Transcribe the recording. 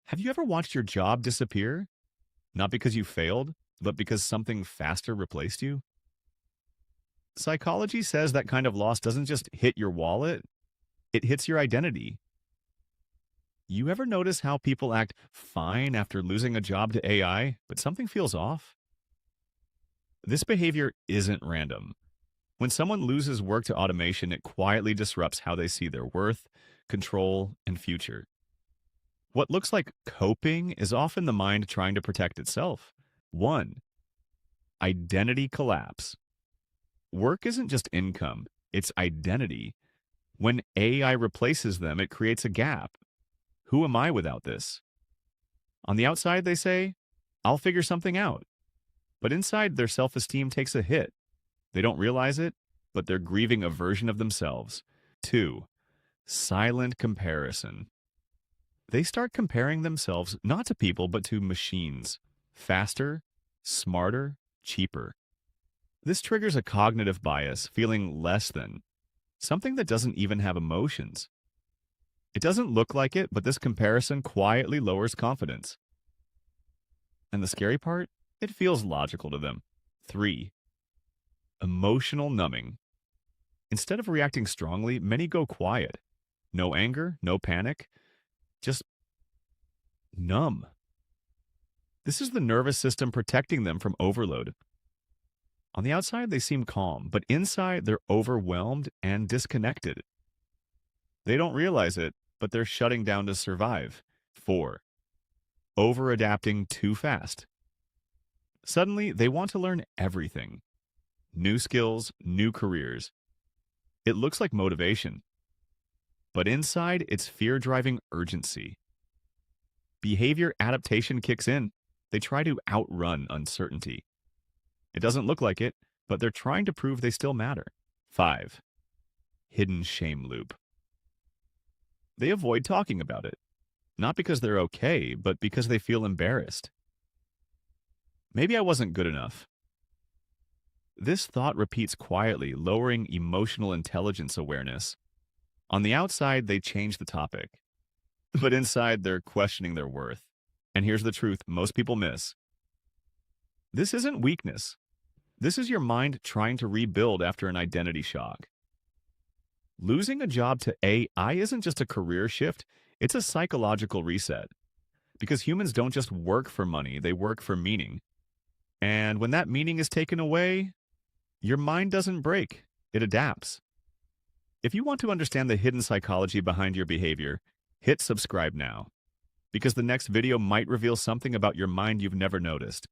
Have you ever watched your job disappear? Not because you failed, but because something faster replaced you? Psychology says that kind of loss doesn't just hit your wallet, it hits your identity. You ever notice how people act fine after losing a job to AI, but something feels off? This behavior isn't random. When someone loses work to automation, it quietly disrupts how they see their worth, control, and future. What looks like coping is often the mind trying to protect itself. 1. Identity collapse. Work isn't just income, it's identity. When AI replaces them, it creates a gap. Who am I without this? On the outside, they say, I'll figure something out. But inside, their self esteem takes a hit. They don't realize it, but they're grieving a version of themselves. 2. Silent comparison. They start comparing themselves not to people, but to machines. Faster, smarter, cheaper. This triggers a cognitive bias, feeling less than, something that doesn't even have emotions. It doesn't look like it, but this comparison quietly lowers confidence. And the scary part? It feels logical to them. 3. Emotional numbing. Instead of reacting strongly, many go quiet. No anger, no panic, just numb. This is the nervous system protecting them from overload. On the outside, they seem calm, but inside, they're overwhelmed and disconnected. They don't realize it, but they're shutting down to survive. 4. Over-adapting too fast. Suddenly, they want to learn everything. New skills, new careers. It looks like motivation. But inside, it's fear driving urgency. Behavior adaptation kicks in. They try to outrun uncertainty. It doesn't look like it, but they're trying to prove they still matter. 5. Hidden shame loop. They avoid talking about it, not because they're okay, but because they feel embarrassed. Maybe I wasn't good enough. This thought repeats quietly, lowering emotional intelligence awareness. On the outside, they change the topic, but inside, they're questioning their worth. And here's the truth most people miss. This isn't weakness. This is your mind trying to rebuild after an identity shock. Losing a job to AI isn't just a career shift, it's a psychological reset. Because humans don't just work for money, they work for meaning. And when that meaning is taken away, your mind doesn't break, it adapts. If you want to understand the hidden psychology behind your behavior, hit subscribe now. Because the next video might reveal something about your mind you've never noticed.